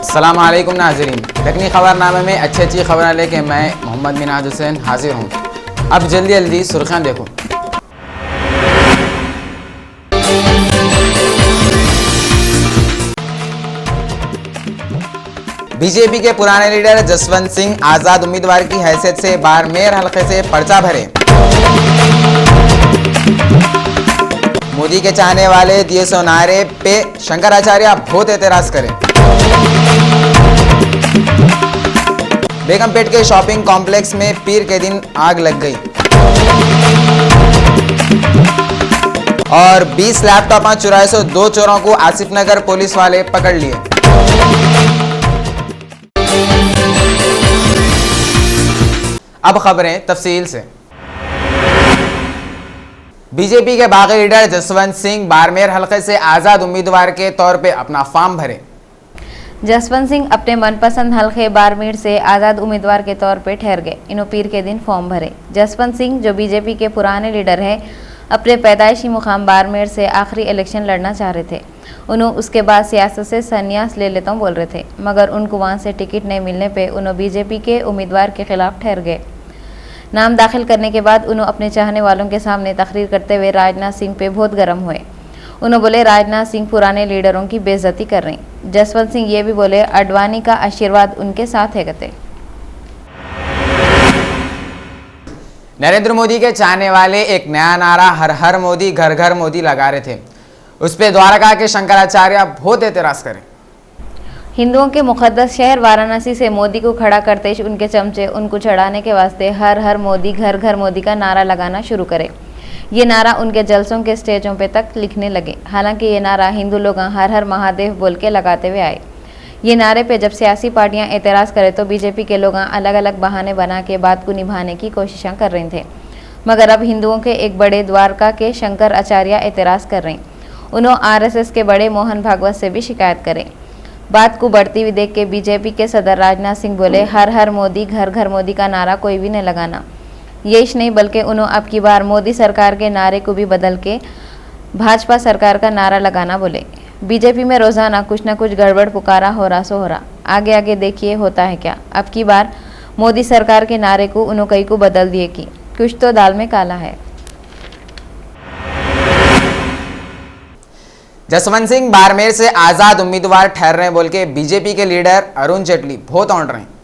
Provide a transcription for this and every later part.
अस्सलाम वालेकुम नाज़रीन, दक्कनी खबरनामे में अच्छी खबरें लेके मैं मोहम्मद मिनाज हुसैन हाजिर हूँ। अब जल्दी जल्दी सुर्खियाँ देखो। बीजेपी के पुराने लीडर जसवंत सिंह आज़ाद उम्मीदवार की हैसियत से बाड़मेर हलके से पर्चा भरे। मोदी के चाहने वाले दिए सो नारे पे शंकराचार्य बहुत एतराज करें। बेगमपेट के शॉपिंग कॉम्प्लेक्स में पीर के दिन आग लग गई और 20 लैपटॉप चुराए सो 2 चोरों को आसिफ नगर पुलिस वाले पकड़ लिए। अब खबरें तफसील से। बीजेपी के बागी लीडर जसवंत सिंह बाड़मेर हलके से आज़ाद उम्मीदवार के तौर पे अपना फॉर्म भरे। जसवंत सिंह अपने मनपसंद हलके बाड़मेर से आज़ाद उम्मीदवार के तौर पे ठहर गए। इन्हों पीर के दिन फॉर्म भरे। जसवंत सिंह जो बीजेपी के पुराने लीडर हैं, अपने पैदाइशी मुकाम बाड़मेर से आखिरी इलेक्शन लड़ना चाह रहे थे। उन्होंने उसके बाद सियासत से संन्यास ले लेता हूँ बोल रहे थे, मगर उनको वहाँ से टिकट नहीं मिलने पर उन्होंने बीजेपी के उम्मीदवार के खिलाफ ठहर गए। नाम दाखिल करने के बाद उन्होंने अपने चाहने वालों के सामने तकरीर करते हुए राजनाथ सिंह पे बहुत गर्म हुए। उन्होंने बोले राजनाथ सिंह पुराने लीडरों की बेइज्जती कर रहे हैं। जसवंत सिंह ये भी बोले अडवाणी का आशीर्वाद उनके साथ है कहते। नरेंद्र मोदी के चाहने वाले एक नया नारा हर हर मोदी घर घर मोदी लगा रहे थे। उस पे द्वारका के शंकराचार्य बहुत एतराज करें। हिंदुओं के मुकद्दस शहर वाराणसी से मोदी को खड़ा करते ही उनके चमचे उनको चढ़ाने के वास्ते हर हर मोदी घर घर मोदी का नारा लगाना शुरू करे। ये नारा उनके जलसों के स्टेजों पे तक लिखने लगे। हालांकि ये नारा हिंदू लोग हर हर महादेव बोल के लगाते हुए आए। ये नारे पे जब सियासी पार्टियां एतराज़ करें तो बीजेपी के लोग अलग अलग बहाने बना के बात को निभाने की कोशिशें कर रहे थे, मगर अब हिंदुओं के एक बड़े द्वारका के शंकर आचार्य एतराज़ कर रहे हैं। उन्होंने RSS के बड़े मोहन भागवत से भी शिकायत करें। बात को बढ़ती हुई देख के बीजेपी के सदर राजनाथ सिंह बोले हर हर मोदी घर घर मोदी का नारा कोई भी नहीं लगाना। यही नहीं बल्कि उन्होंने अब की बार मोदी सरकार के नारे को भी बदल के भाजपा सरकार का नारा लगाना बोले। बीजेपी में रोजाना कुछ न कुछ गड़बड़ पुकारा हो रहा सो हो रहा। आगे आगे देखिए होता है क्या। अब की बार मोदी सरकार के नारे को उन्होंने कई को बदल दिए कि कुछ तो दाल में काला है। जसवंत सिंह बाड़मेर से आज़ाद उम्मीदवार ठहर रहे बोल के बीजेपी के लीडर अरुण जेटली बहुत औंट रहे हैं।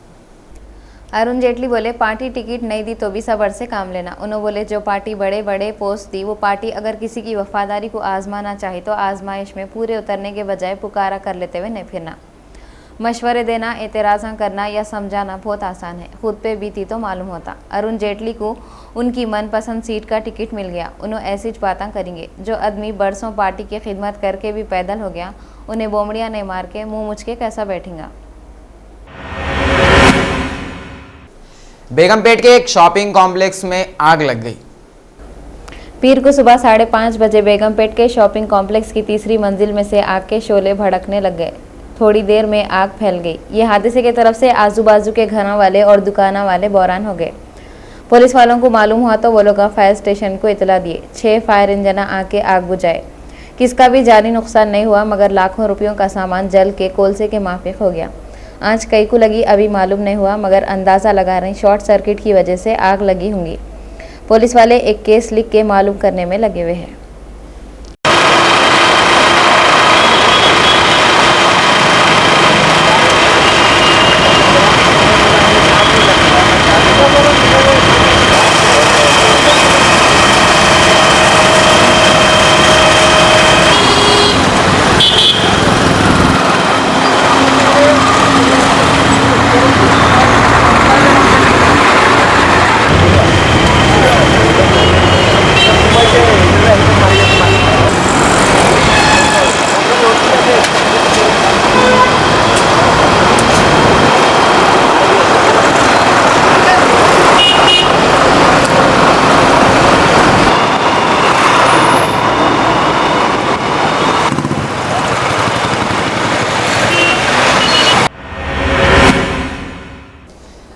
अरुण जेटली बोले पार्टी टिकट नहीं दी तो भी सब्र से काम लेना। उन्होंने बोले जो पार्टी बड़े बड़े पोस्ट दी वो पार्टी अगर किसी की वफादारी को आजमाना चाहे तो आजमाइश में पूरे उतरने के बजाय पुकारा कर लेते हुए नहीं फिरना। मशवरे देना, एतराज़ा करना या समझाना बहुत आसान है, खुद पे बीती तो मालूम होता। अरुण जेटली को उनकी मनपसंद सीट का टिकट मिल गया। उन्होंने ऐसी बातें करेंगे। जो आदमी बरसों पार्टी की खिदमत करके भी पैदल हो गया, उन्हें बोमड़ियाँ नहीं मार के मुँह मुझ के कैसा बैठेगा। बेगमपेट के एक शॉपिंग कॉम्प्लेक्स में आग लग गई। पीर को सुबह 5:30 बजे बेगमपेट के शॉपिंग कॉम्प्लेक्स की तीसरी मंजिल में से आग के शोले भड़कने लग गए। थोड़ी देर में आग फैल गई। ये हादसे की तरफ से आजू बाजू के घरों वाले और दुकाना वाले बहरान हो गए। पुलिस वालों को मालूम हुआ तो वो लोग फायर स्टेशन को इतला दिए। 6 फायर इंजन आके आग बुझाए। किसका भी जानी नुकसान नहीं हुआ, मगर लाखों रुपयों का सामान जल के कोलसे के माफिक हो गया। आंच कई को लगी अभी मालूम नहीं हुआ, मगर अंदाज़ा लगा रहे शॉर्ट सर्किट की वजह से आग लगी होंगी। पुलिस वाले एक केस लिख के मालूम करने में लगे हुए हैं।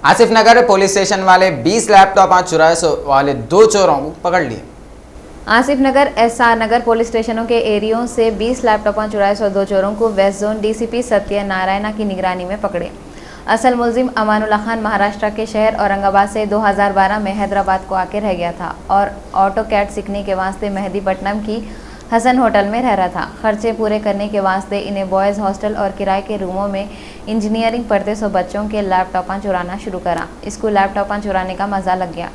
आसिफ नगर पुलिस स्टेशन वाले 20 लैपटॉप चुराए वाले 2 चोरों को पकड़ लिए। आसिफ नगर, एसआर नगर पुलिस स्टेशनों के एरियो से 20 लैपटॉपों चुराए 102 चोरों को वेस्ट जोन डीसीपी सत्य नारायणा की निगरानी में पकड़े। असल मुलजिम अमानुल्लाह खान महाराष्ट्र के शहर औरंगाबाद से 2012 में हैदराबाद को आके रह गया था और ऑटो कैड सीखने के वास्ते मेहदीपट्टनम की हसन होटल में रह रहा था। खर्चे पूरे करने के वास्ते इन्हें बॉयज़ हॉस्टल और किराए के रूमों में इंजीनियरिंग पढ़ते सो बच्चों के लैपटॉपां चुराना शुरू करा। इसको लैपटॉपां चुराने का मज़ा लग गया।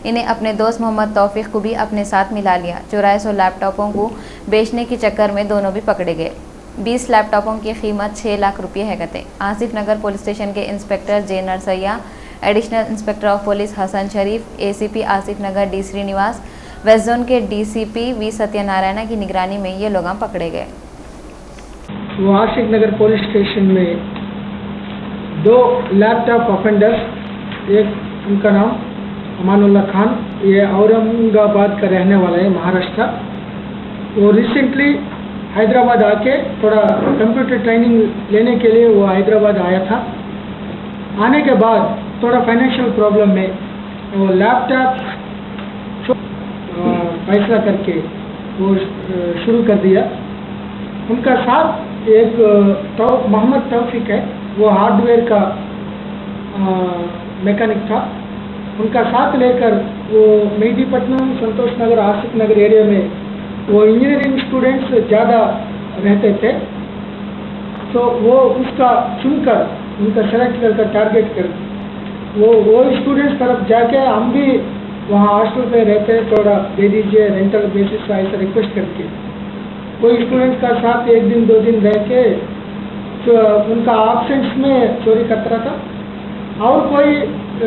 इन्हें अपने दोस्त मोहम्मद तौफीक को भी अपने साथ मिला लिया। चुराए सो लैपटॉपों को बेचने के चक्कर में दोनों भी पकड़े गए। 20 लैपटॉपों की कीमत 6 लाख रुपये है कहते। आसिफ नगर पुलिस स्टेशन के inspector J Narsaiah, additional inspector of police Hasan Sharif, ACP Asif Nagar D Srinivas, west zone के डीसीपी वी सत्यनारायण की निगरानी में ये लोग पकड़े गए। वो आसिफ नगर पुलिस स्टेशन में 2 लैपटॉप ऑफेंडर्स, एक उनका नाम अमानुल्लाह खान, ये औरंगाबाद का रहने वाला है, महाराष्ट्र। वो रिसेंटली हैदराबाद आके थोड़ा कंप्यूटर ट्रेनिंग लेने के लिए वो हैदराबाद आया था। आने के बाद थोड़ा फाइनेंशियल प्रॉब्लम में वो लैपटॉप फैसला करके वो शुरू कर दिया। उनका साथ एक मोहम्मद तौफीक है, वो हार्डवेयर का मैकेनिक था। उनका साथ लेकर वो मेहदीपट्टनम, संतोष नगर, आसिफ नगर एरिया में वो इंजीनियरिंग स्टूडेंट्स ज़्यादा रहते थे, तो वो उसका चुनकर उनका सेलेक्ट करके टारगेट कर वो स्टूडेंट्स तरफ जाके हम भी वहाँ हॉस्टल पे रहते हैं, थोड़ा दे दीजिए रेंटल बेसिस का, ऐसा रिक्वेस्ट करके कोई स्टूडेंट का साथ 1 दिन 2 दिन रह के तो उनका एब्सेंस में चोरी करता था। और कोई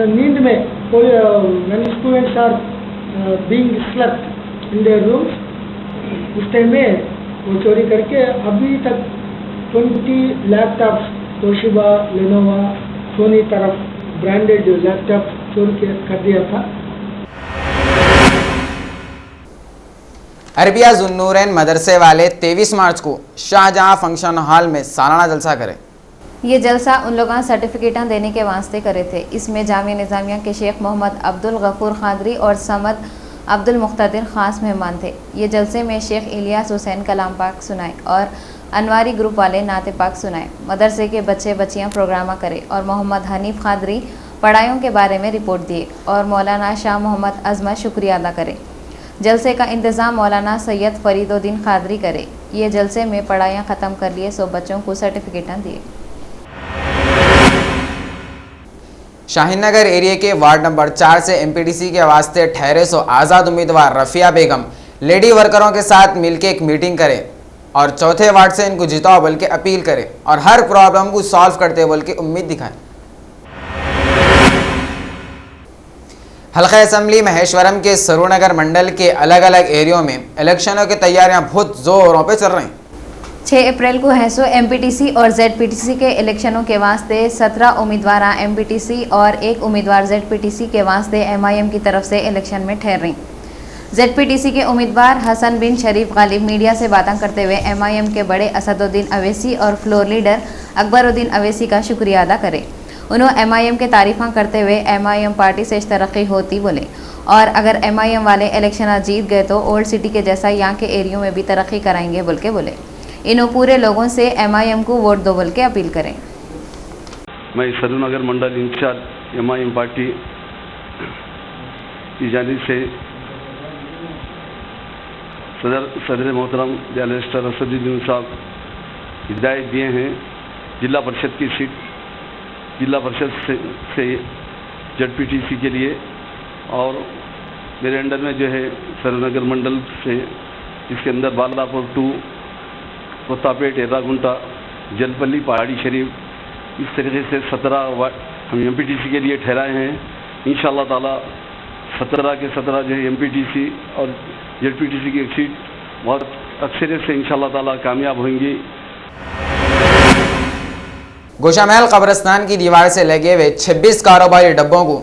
नींद में कोई students are being slept in their rooms, उस टाइम में वो चोरी करके अभी तक 20 लैपटॉप्स तोशिबा, लेनोवा, सोनी तरफ ब्रांडेड लैपटॉप चोरी कर दिया था। अरबिया जुन्नूरैन मदरसे वाले 23 मार्च को शाहजहां फंक्शन हॉल में सालाना जलसा करें। ये जलसा उन लोगों सर्टिफिकेट देने के वास्ते करे थे। इसमें जामिया निज़ामिया के शेख मोहम्मद अब्दुल गफूर खादरी और समद अब्दुल मुख्तदिर खास मेहमान थे। ये जलसे में शेख इलियास हुसैन कलाम पाक सुनाए और अनवारी ग्रुप वाले नाते पाक सुनाए। मदरसे के बच्चे बच्चियाँ प्रोग्रामा करे और मोहम्मद हनीफ खादरी पढ़ाइयों के बारे में रिपोर्ट दिए और मौलाना शाह मोहम्मद अजमत शुक्रिया अदा करे। जलसे का इंतज़ाम मौलाना सैयद फरीदुद्दीन खादरी करे। ये जलसे में पढ़ाइयाँ ख़त्म कर लिए सो बच्चों को सर्टिफिकेट दिए। शाहीन नगर एरिया के वार्ड नंबर 4 से एमपीडीसी के वास्ते ठहरे सो आज़ाद उम्मीदवार रफ़िया बेगम लेडी वर्करों के साथ मिलकर एक मीटिंग करें और चौथे वार्ड से इनको जिताओ बोल के अपील करें और हर प्रॉब्लम को सॉल्व करते बोल के उम्मीद दिखाएं। हल्का असम्बली महेश्वरम के सरूनगर मंडल के अलग अलग एरियो में इलेक्शनों की तैयारियां बहुत जोरों पे चल रही। 6 अप्रैल को हैसो एमपीटीसी और जेडपीटीसी के इलेक्शनों के वास्ते 17 उम्मीदवार एमपीटीसी और 1 उम्मीदवार जेडपीटीसी के वास्ते एमआईएम की तरफ से इलेक्शन में ठहर रही। जेडपीटीसी के उम्मीदवार हसन बिन शरीफ गालिब मीडिया से बातें करते हुए एमआईएम के बड़े असदुद्दीन अवैसी और फ्लोर लीडर अकबरुद्दीन अवैसी का शुक्रिया अदा करे। उन्होंने एमआईएम के तारीफ़ा करते हुए एमआईएम पार्टी से तरक्की होती बोले और अगर एमआईएम वाले इलेक्शन जीत गए तो ओल्ड सिटी के जैसा यहाँ के एरियो में भी तरक्की कराएंगे बोल के बोले। इन्हों पूरे लोगों से एमआईएम को वोट दो बोल के अपील करें। मैं सरूनगर मंडल इंचार्ज एमआईएम पार्टी की जानिब से सदर मोहतरम बैरिस्टर असदुद्दीन साहब हिदायत दिए हैं जिला परिषद की सीट जिला परिषद से जेडपीटीसी के लिए, और मेरे अंडर में जो है सरूनगर मंडल से इसके अंदर बालापुर 2, कोत्तापेट, एर्रागुंटा, जलपल्ली, पहाड़ी शरीफ, इस तरीके से 17 हम एमपीटीसी के लिए ठहराए हैं। इंशाअल्लाह ताला 17 के 17 जो है एमपीटीसी और जेडपीटीसी की एक सीट बहुत अक्सरियत से इंशाअल्लाह ताला कामयाब होंगी। गोशामहल कब्रिस्तान की दीवार से लगे हुए 26 कारोबारी डब्बों को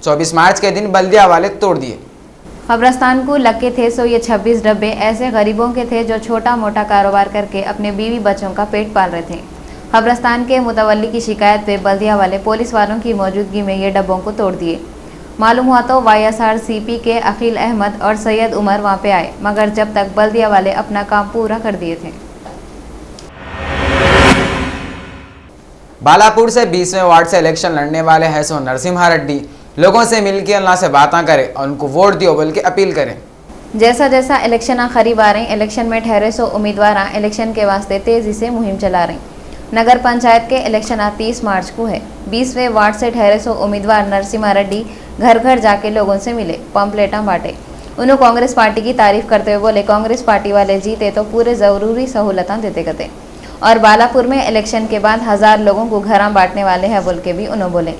24 मार्च के दिन बल्दिया वाले तोड़ दिए। कब्रिस्तान को लगे थे सो ये 26 डब्बे ऐसे गरीबों के थे जो छोटा मोटा कारोबार करके अपने बीवी बच्चों का पेट पाल रहे थे। कब्रिस्तान के मुतवल्ली की शिकायत पे बल्दिया वाले पुलिस वालों की मौजूदगी में ये डब्बों को तोड़ दिए। मालूम हुआ तो YSRCP के अकील अहमद और सैयद उमर वहां पे आए, मगर जब तक बल्दिया वाले अपना काम पूरा कर दिए थे। बालापुर से 20वें वार्ड से इलेक्शन लड़ने वाले हैं सो नरसिम्हा रेड्डी लोगों से मिलकर अल्लाह से बातें करें और उनको वोट दियो बोल के अपील करें। जैसा जैसा इलेक्शन करीब आ रही, इलेक्शन में ठहरे सो उम्मीदवार इलेक्शन के वास्ते तेजी से मुहिम चला रही। नगर पंचायत के इलेक्शन 30 मार्च को है। 20वें वार्ड से ठहरे सो उम्मीदवार नरसिम्हा रेड्डी घर घर जाके लोगों से मिले, पंपलेटा बांटे। उन्होंने कांग्रेस पार्टी की तारीफ करते हुए बोले कांग्रेस पार्टी वाले जीते तो पूरे जरूरी सहूलतें देते करते और बालापुर में इलेक्शन के बाद 1000 लोगों को घर बांटने वाले हैं बोल के भी उन्होंने बोले।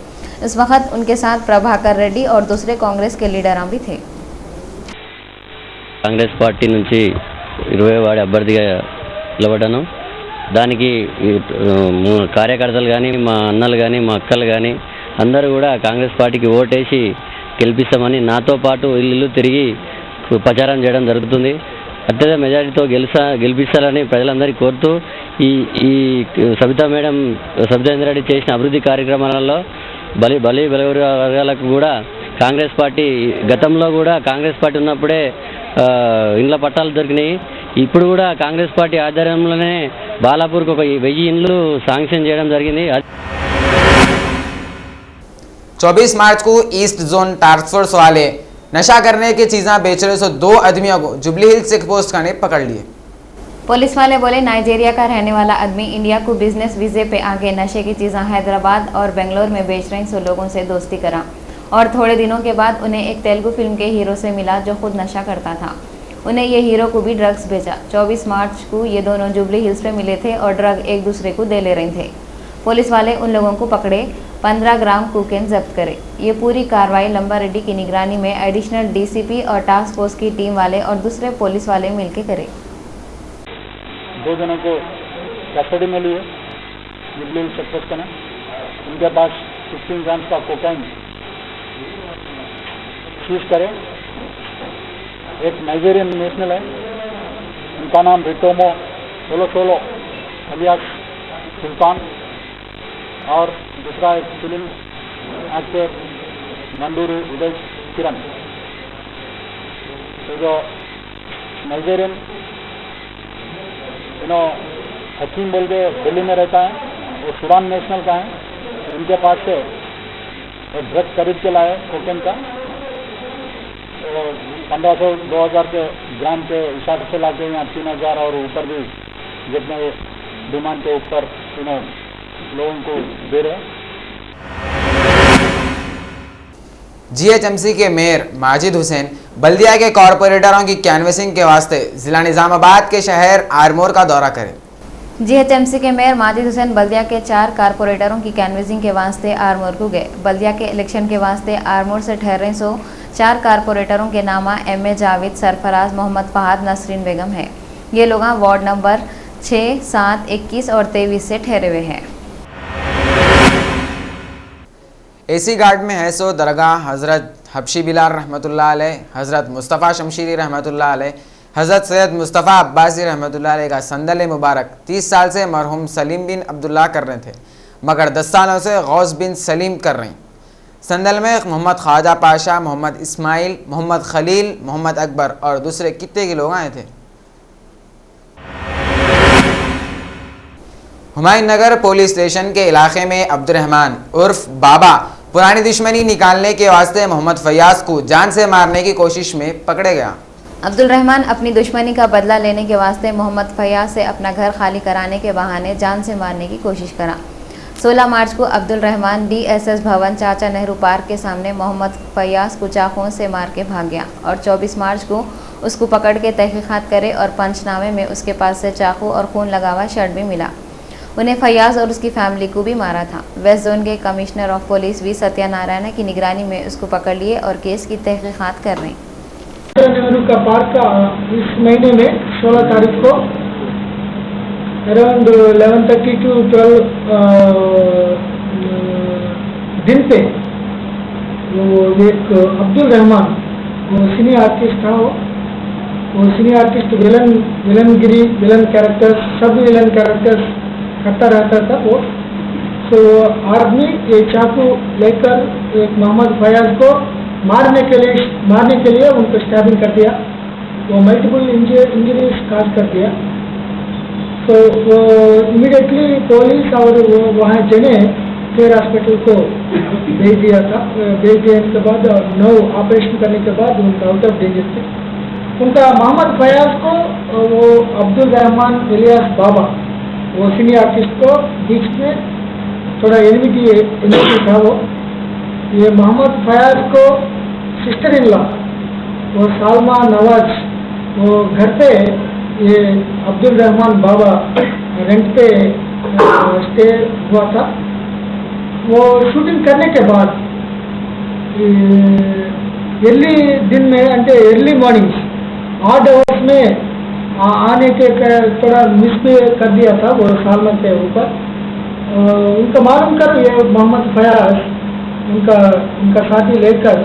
इस वक्त उनके साथ प्रभाकर रेड्डी और दूसरे कांग्रेस के लीडर भी थे। కాంగ్రెస్ పార్టీ నుంచి 20 వార్డు అభ్యర్థిగా నిలబడ్డాను. దానికి కార్యకర్తలు కానీ మా అన్నలు కానీ మా అక్కలు కానీ అందరూ కూడా కాంగ్రెస్ పార్టీకి ఓటేసి గెలిపిస్తామని నాతో పాటు ఇల్లు తిరిగి ప్రచారం చేయడం జరుగుతుంది. అత్యధిక మెజారిటీతో గెలిపిస్తారని ప్రజలందరికీ కోరుతూ ఈ సబితా ఇంద్రారెడ్డి చేసిన అభివృద్ధి కార్యక్రమాలలో బలి వర్గాలకు కూడా కాంగ్రెస్ పార్టీ గతంలో కూడా కాంగ్రెస్ పార్టీ ఉన్నప్పుడే ఇండ్ల పట్టాలు దొరికినాయి. ఇప్పుడు కూడా కాంగ్రెస్ పార్టీ ఆధ్వర్యంలోనే బాలాపూర్కి 1000 ఇండ్లు శాంక్షన్ చేయడం జరిగింది. 24 मार्च को ईस्ट जोन टास्क फोर्स वाले नशा करने की चीज़ें बेच रहे सो 2 आदमियों को जुबली हिल्स चेक पोस्ट खाने पकड़ लिए। पुलिस वाले बोले नाइजीरिया का रहने वाला आदमी इंडिया को बिजनेस वीजे पे आगे नशे की चीज़ें हैदराबाद और बेंगलोर में बेच रही, सो लोगों से दोस्ती करा और थोड़े दिनों के बाद उन्हें एक तेलुगु फिल्म के हीरो से मिला जो खुद नशा करता था। उन्हें ये हीरो को भी ड्रग्स भेजा। 24 मार्च को ये दोनों जुबली हिल्स पे मिले थे और ड्रग एक दूसरे को दे ले रहे थे। पुलिस वाले उन लोगों को पकड़े, 15 ग्राम कोकेन जब्त करे। ये पूरी कार्रवाई लंबा रेड्डी की निगरानी में एडिशनल DCP और टास्क फोर्स की टीम वाले और दूसरे पुलिस वाले मिलकर करे। 2 जनों को कस्टडी में लिए जुबली हिल्स चेक पोस्ट में। उनके पास 15 ग्राम का कोकेन सीज करे। एक नाइजीरियन नेशनल है, उनका नाम रिटोमो सोलो अलियास सुल्तान और दूसरा एक फिल्म एक्टर मंडूरी उदय किरण। तो जो नाइजीरियन हकीम बोल के दिल्ली में रहता है, वो सूडान नेशनल का है। उनके पास से एक ड्रग्स खरीद के लाए कोकेन का, 1500-2000 के ग्राम के हिसाब से लाके यहाँ 3000 और ऊपर भी जितने डिमांड के ऊपर लोगों को दे रहे हैं। GHMC के मेयर माजिद हुसैन बल्दिया के कॉरपोरेटरों की कैनवसिंग के वास्ते जिला निजामाबाद के शहर आरमोर का दौरा करें। GHMC के मेयर माजिद हुसैन बल्दिया के 4 कारपोरेटरों की कैनवसिंग के वास्ते आरमोर को गए। बल्दिया के इलेक्शन के वास्ते आरमोर से ठहरे 4 कारपोरेटरों के नामा MA जावेद, सरफराज, मोहम्मद फहाद, नसरीन बेगम है। ये लोग वार्ड नंबर 6, 7, 21 और 23 से ठहरे हुए हैं। AC गार्ड में है सो दरगाह हज़रत हबशी बिलाल रहमतुल्लाह अलैह, हज़रत मुस्तफ़ा शमशीरी रहमतुल्लाह अलैह, हज़रत सैयद मुस्तफ़ा अब्बासी रहमतुल्लाह अलैह का संदल मुबारक 30 साल से मरहूम सलीम बिन अब्दुल्लाह कर रहे थे, मगर 10 सालों से गौस बिन सलीम कर रही। संदल में मोहम्मद ख्वाजा पाशा, मोहम्मद इस्माइल, मोहम्मद खलील, मोहम्मद अकबर और दूसरे कितने के लोग आए थे। हुमायूं नगर पुलिस स्टेशन के इलाके में अब्दुर्रहमान उर्फ बाबा पुरानी दुश्मनी निकालने के वास्ते मोहम्मद फयाज को जान से मारने की कोशिश में पकड़े गया। अब्दुल रहमान अपनी दुश्मनी का बदला लेने के वास्ते मोहम्मद फयाज से अपना घर खाली कराने के बहाने जान से मारने की कोशिश करा। 16 मार्च को अब्दुल रहमान DSS भवन चाचा नेहरू पार्क के सामने मोहम्मद फयाज को चाकुओं से मार के भाग गया और 24 मार्च को उसको पकड़ के तहकीकात करे और पंचनामे में उसके पास से चाकू और खून लगा हुआ शर्ट भी मिला। उन्हें फयाज और उसकी फैमिली को भी मारा था। वेस्ट जोन के commissioner of police V Satyanarayana की निगरानी में उसको पकड़ लिए और केस की तहकीकात कर रहे हैं। नेहरू का पार्क का इस महीने में 16 तारीख को अराउंड 11:30 to 12 दिन पे वो एक अब्दुल रहमान, वो सिनी आर्टिस्ट था, वो सिनी आर्टिस्ट विलनगिरी विलन कैरेक्टर्स, सब विलन कैरेक्टर्स करता रहता था वो। तो आदमी ये चाकू लेकर एक मोहम्मद फयाज को मारने के लिए उनको स्टैबिंग कर दिया, वो मल्टीपल इंजरीज काज कर दिया। तो वो इमीडिएटली पुलिस और वहाँ जने केयर हॉस्पिटल को भेज दिया था। भेज देने के बाद 9 ऑपरेशन करने के बाद उनका आउट ऑफ डेंजर थे। उनका मोहम्मद फयाज को वो अब्दुल रहमान इलियास बाबा वो सीनियर आर्टिस्ट को बीच में थोड़ा एनिमिटी था वो। ये मोहम्मद फयाज को सिस्टर इन लॉ वो सालमा नवाज वो घर पे ये अब्दुल रहमान बाबा रेंट पे स्टे हुआ था। वो शूटिंग करने के बाद अर्ली दिन में అంటే अर्ली मॉर्निंग ऑड आवर्स में आने के थोड़ा मिस भी कर दिया था वो सालमा के ऊपर। उनका मालूम कर ये मोहम्मद फयाज उनका साथी लेकर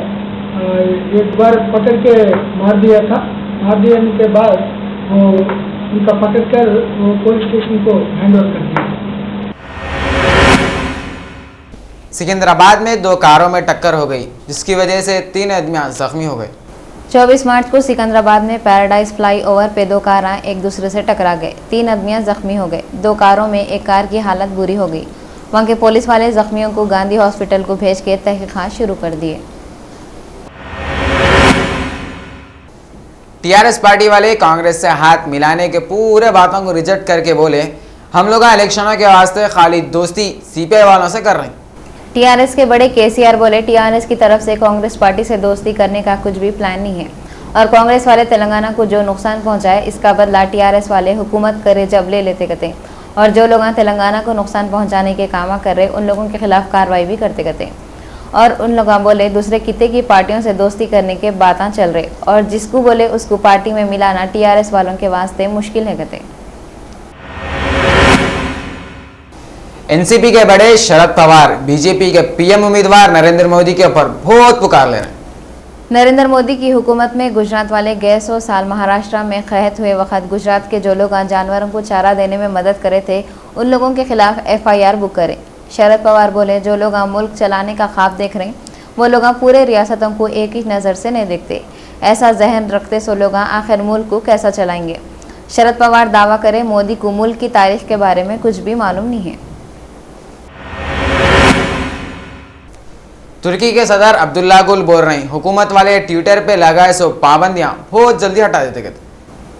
एक बार पकड़ के मार दिया था। मार देने के बाद वो उनका पकड़ कर वो पुलिस स्टेशन को हैंड ओवर कर दिया। सिकंदराबाद में 2 कारों में टक्कर हो गई, जिसकी वजह से 3 आदमी जख्मी हो गए। 24 मार्च को सिकंदराबाद में पैराडाइज फ्लाईओवर पे 2 कारें एक दूसरे से टकरा गए। 3 आदमी जख्मी हो गए। 2 कारों में एक कार की हालत बुरी हो गई। वहां के पुलिस वाले जख्मियों को गांधी हॉस्पिटल को भेज के तहकीकात शुरू कर दिए। टीआरएस पार्टी वाले कांग्रेस से हाथ मिलाने के पूरे बातों को रिजेक्ट करके बोले, हम लोग इलेक्शनों के वास्ते खाली दोस्ती सीपीआई वालों से कर रहे हैं। टीआरएस के बड़े केसीआर बोले, टीआरएस की तरफ से कांग्रेस पार्टी से दोस्ती करने का कुछ भी प्लान नहीं है और कांग्रेस वाले तेलंगाना को जो नुकसान पहुंचाए इसका बदला टीआरएस वाले हुकूमत करे जब ले लेते कहते और जो लोग तेलंगाना को नुकसान पहुंचाने के काम कर रहे उन लोगों के खिलाफ कार्रवाई भी करते कहते और उन लोग बोले दूसरे किते की पार्टियों से दोस्ती करने के बातें चल रहे और जिसको बोले उसको पार्टी में मिलाना टीआरएस वालों के वास्ते मुश्किल है कहते। एनसीपी के बड़े शरद पवार बीजेपी के पीएम उम्मीदवार नरेंद्र मोदी के ऊपर बहुत पुकार ले रहे हैं। नरेंद्र मोदी की हुकूमत में गुजरात वाले गए 100 साल महाराष्ट्र में कहत हुए वक्त गुजरात के जो लोग जानवरों को चारा देने में मदद करे थे उन लोगों के खिलाफ एफआईआर बुक करें। शरद पवार बोले, जो लोग मुल्क चलाने का ख्वाब देख रहे हैं वो लोग पूरे रियासतों को एक ही नज़र से नहीं देखते। ऐसा जहन रखते सो लोग आखिर मुल्क को कैसा चलाएंगे। शरद पवार दावा करे मोदी को मुल्क की तारीख के बारे में कुछ भी मालूम नहीं है। तुर्की के सदर अब्दुल्ला गुल बोल रहे हैं, हुकूमत वाले ट्विटर पे लगाए सो पाबंदियां बहुत जल्दी हटा देते कहते।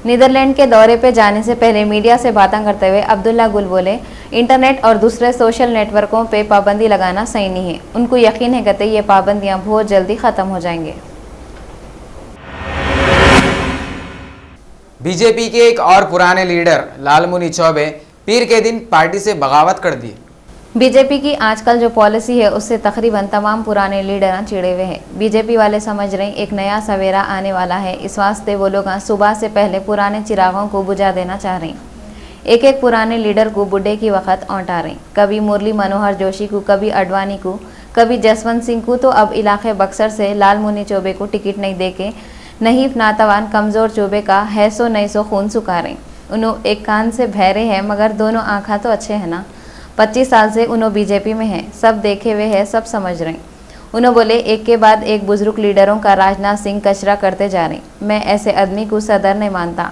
नीदरलैंड के दौरे पे जाने से पहले मीडिया से बातें करते हुए अब्दुल्ला गुल बोले, इंटरनेट और दूसरे सोशल नेटवर्कों पे पाबंदी लगाना सही नहीं है। उनको यकीन है कहते ये पाबंदियां बहुत जल्दी खत्म हो जाएंगे। बीजेपी के एक और पुराने लीडर लालमुनि चौबे पीर के दिन पार्टी से बगावत कर दी। बीजेपी की आजकल जो पॉलिसी है उससे तकरीबन तमाम पुराने लीडर चिड़े हुए हैं। बीजेपी वाले समझ रहे एक नया सवेरा आने वाला है, इस वास्ते वो लोग सुबह से पहले पुराने चिरागों को बुझा देना चाह रहे हैं। एक एक पुराने लीडर को बुढ़े की वक्त औंटा रहे, कभी मुरली मनोहर जोशी को, कभी अडवाणी को, कभी जसवंत सिंह को, तो अब इलाके बक्सर से लालमुनि चौबे को टिकट नहीं देके नहीफ नातवान कमज़ोर चौबे का है सो नहीं सो खून सुखा रहे। उन्हों एक कान से बहरे हैं मगर दोनों आँखा तो अच्छे हैं ना। 25 साल से उन्हों बीजेपी में हैं, सब देखे हुए हैं, सब समझ रहे। उन्हों बोले एक के बाद एक बुजुर्ग लीडरों का राजनाथ सिंह कचरा करते जा रहे। मैं ऐसे आदमी को सदर नहीं मानता।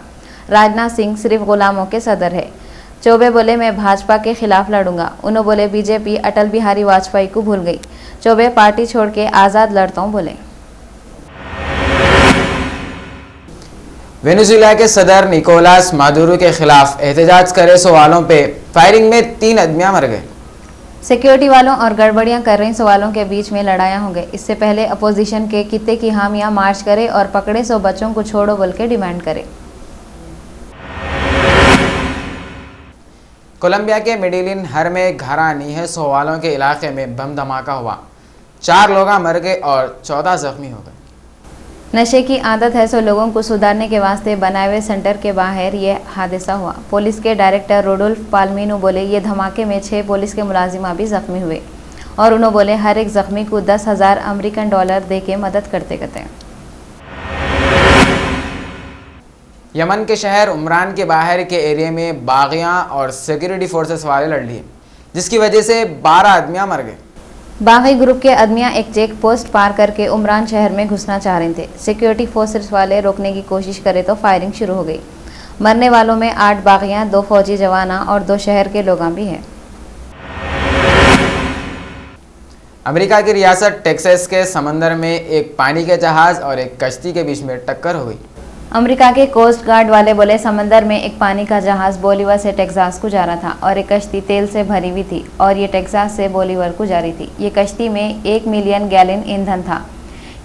राजनाथ सिंह सिर्फ गुलामों के सदर है। चौबे बोले मैं भाजपा के खिलाफ लड़ूंगा। उन्होंने बोले बीजेपी अटल बिहारी वाजपेयी को भूल गई। चौबे पार्टी छोड़ के आज़ाद लड़ता हूँ बोले। वेनेजुएला के सदर निकोलास मादुरो के खिलाफ एहतजाज करे सवालों पे फायरिंग में 3 आदमी मर गए। सिक्योरिटी वालों और गड़बड़ियां कर रहे सवालों के बीच में लड़ाइयां हो गई। इससे पहले अपोजिशन के किते की हामियां मार्च करे और पकड़े सो बच्चों को छोड़ो बोल के डिमांड करे। कोलंबिया के मेडिलिन हर में घरा नीहे सवालों के इलाके में बम धमाका हुआ, 4 लोग मर गए और 14 जख्मी हो गए। नशे की आदत है सो लोगों को सुधारने के वास्ते बनाए हुए सेंटर के बाहर ये हादसा हुआ। पुलिस के डायरेक्टर रोडोल्फ पाल्मिनो बोले ये धमाके में 6 पुलिस के मुलाजिमा भी जख्मी हुए और उन्होंने बोले हर एक जख्मी को $10,000 अमेरिकन डॉलर दे के मदद करते कहते। यमन के शहर उमरान के बाहर के एरिया में बागियां और सिक्योरिटी फोर्सेस वाले लड़ लिए, जिसकी वजह से 12 आदमी मर गए। बागी ग्रुप के आदमियां एक चेक पोस्ट पार करके उमरान शहर में घुसना चाह रहे थे। सिक्योरिटी फोर्सेस वाले रोकने की कोशिश करे तो फायरिंग शुरू हो गई। मरने वालों में 8 बागियां, 2 फौजी जवाना और 2 शहर के लोग भी हैं। अमेरिका की रियासत टेक्सास के समंदर में एक पानी के जहाज और एक कश्ती के बीच में टक्कर हो गई। अमेरिका के कोस्ट गार्ड वाले बोले समंदर में एक पानी का जहाज बोलीवर से टेक्सास को जा रहा था और एक कश्ती तेल से भरी हुई थी और ये टेक्सास से बोलीवर को जा रही थी। ये कश्ती में 1 मिलियन गैलन ईंधन था।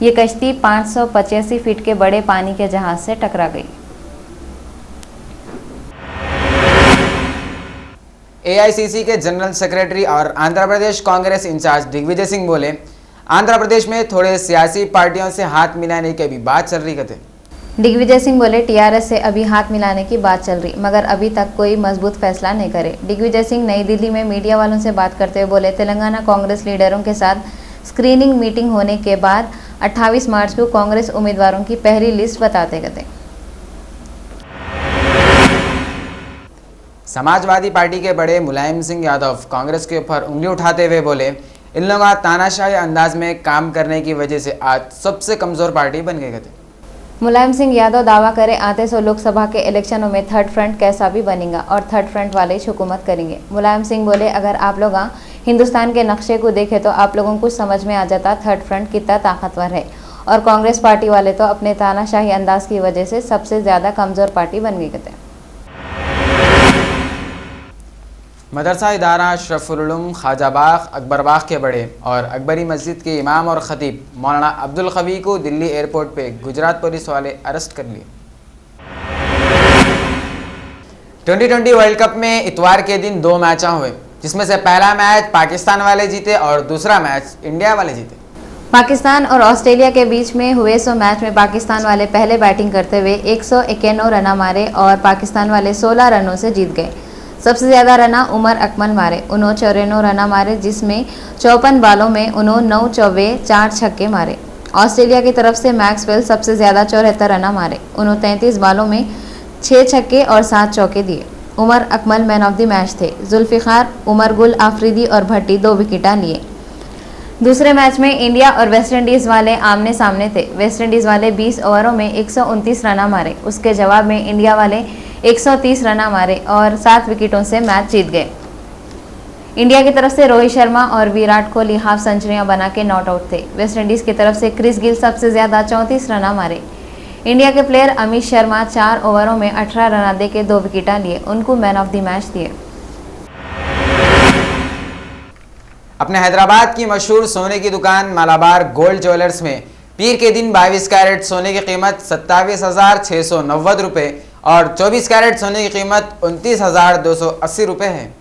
ये कश्ती 585 फीट के बड़े पानी के जहाज से टकरा गई। एआईसीसी के जनरल सेक्रेटरी और आंध्र प्रदेश कांग्रेस इंचार्ज दिग्विजय सिंह बोले आंध्र प्रदेश में थोड़े सियासी पार्टियों से हाथ मिलाने की भी बात चल रही है। दिग्विजय सिंह बोले टीआरएस से अभी हाथ मिलाने की बात चल रही मगर अभी तक कोई मजबूत फैसला नहीं करे। दिग्विजय सिंह नई दिल्ली में मीडिया वालों से बात करते हुए बोले तेलंगाना कांग्रेस लीडरों के साथ स्क्रीनिंग मीटिंग होने के बाद 28 मार्च को कांग्रेस उम्मीदवारों की पहली लिस्ट बताते गए। समाजवादी पार्टी के बड़े मुलायम सिंह यादव कांग्रेस के ऊपर उंगली उठाते हुए बोले इन लोगों तानाशाही अंदाज में काम करने की वजह से आज सबसे कमजोर पार्टी बन गए थे। मुलायम सिंह यादव दावा करे आते सो लोकसभा के इलेक्शनों में थर्ड फ्रंट कैसा भी बनेगा और थर्ड फ्रंट वाले ही हुकूमत करेंगे। मुलायम सिंह बोले अगर आप लोग हिंदुस्तान के नक्शे को देखें तो आप लोगों को समझ में आ जाता थर्ड फ्रंट कितना ताकतवर है और कांग्रेस पार्टी वाले तो अपने तानाशाही अंदाज की वजह से सबसे ज़्यादा कमज़ोर पार्टी बन गई थे। मदरसा इदारा अशरफुल उलूम ख्वाजाबाग अकबरबाग के बड़े और अकबरी मस्जिद के इमाम और ख़तीब मौलाना अब्दुल ख़वी को दिल्ली एयरपोर्ट पे गुजरात पुलिस वाले अरेस्ट कर लिए। 2020 वर्ल्ड कप में इतवार के दिन 2 मैच हुए जिसमें से पहला मैच पाकिस्तान वाले जीते और दूसरा मैच इंडिया वाले जीते। पाकिस्तान और ऑस्ट्रेलिया के बीच में हुए सो मैच में पाकिस्तान वाले पहले बैटिंग करते हुए 191 रन मारे और पाकिस्तान वाले 16 रनों से जीत गए। सबसे ज़्यादा रना उमर अकमल मारे, उन्होंने 94 रन मारे जिसमें 54 बालों में उन्होंने 9 चौके 4 छक्के मारे। ऑस्ट्रेलिया की तरफ से मैक्सवेल सबसे ज़्यादा 74 रन मारे, उन्होंने 33 बालों में 6 छक्के और 7 चौके दिए। Umar Akmal man of the match थे। जुल्फ़िकार, उमर गुल, आफरीदी और भट्टी 2 विकेटा लिए। दूसरे मैच में इंडिया और वेस्टइंडीज़ वाले आमने सामने थे। वेस्टइंडीज़ वाले 20 ओवरों में 129 रन मारे, उसके जवाब में इंडिया वाले 130 रन मारे और 7 विकेटों से मैच जीत गए। इंडिया की तरफ से रोहित शर्मा और विराट कोहली हाफ सेंचुरियां बना के नॉट आउट थे। वेस्टइंडीज़ की तरफ से क्रिस गिल सबसे ज़्यादा 34 रन मारे। इंडिया के प्लेयर अमित शर्मा 4 ओवरों में 18 रन दे के 2 विकेटा लिए, उनको मैन ऑफ द मैच दिए। अपने हैदराबाद की मशहूर सोने की दुकान मालाबार गोल्ड ज्वेलर्स में पीर के दिन 22 कैरेट सोने की कीमत 27,690 रुपये और 24 कैरेट सोने की कीमत 29,280 रुपये है।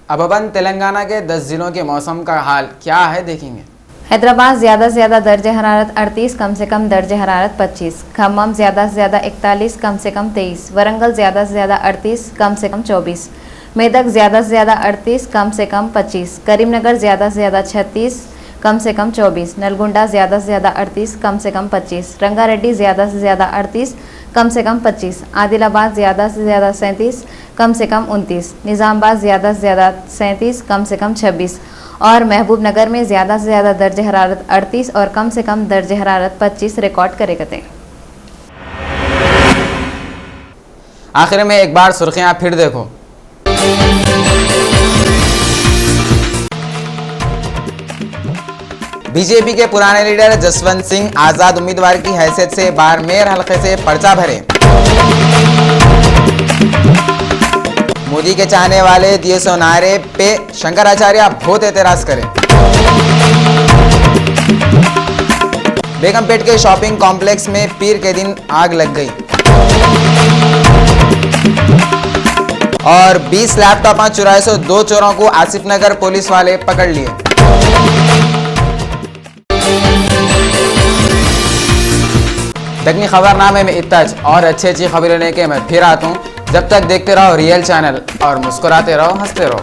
अब अपन तेलंगाना के 10 जिलों के मौसम का हाल क्या है देखेंगे। हैदराबाद ज़्यादा से ज़्यादा दर्ज हरारत 38, कम से कम दर्ज हरारत 25। खम्मम ज़्यादा से ज़्यादा 41, कम से कम 23। वरंगल ज़्यादा से ज़्यादा 38, कम से कम 24। मेदक ज़्यादा से ज़्यादा 38, कम से कम 25। करीमनगर ज़्यादा से ज़्यादा 36, कम से कम 24। नलगुंडा ज़्यादा से ज़्यादा 38, कम से कम 25। रंगारेड्डी ज़्यादा से ज़्यादा 38, कम से कम 25। आदिलाबाद ज़्यादा से ज़्यादा 37, कम से कम 29। निज़ामाबाद ज़्यादा से ज़्यादा 37, कम से कम 26 और महबूब नगर में ज़्यादा से ज़्यादा दर्ज हरारत 38 और कम से कम दर्ज हरारत 25 रिकॉर्ड करे गए। आखिर में एक बार सुर्खियां फिर देखो। बीजेपी के पुराने लीडर जसवंत सिंह आजाद उम्मीदवार की हैसियत से बाड़मेर हलके से पर्चा भरे। मोदी के चाहने वाले दिए सो नारे पे शंकराचार्य बहुत एतराज करें। बेगमपेट के शॉपिंग कॉम्प्लेक्स में पीर के दिन आग लग गई और 20 लैपटॉप चुराए सो 2 चोरों को आसिफ नगर पुलिस वाले पकड़ लिए। दक्षिणी खबरनामे में इतना और अच्छी खबरें लेके मैं फिर आता हूँ। जब तक देखते रहो रियल चैनल और मुस्कुराते रहो, हंसते रहो।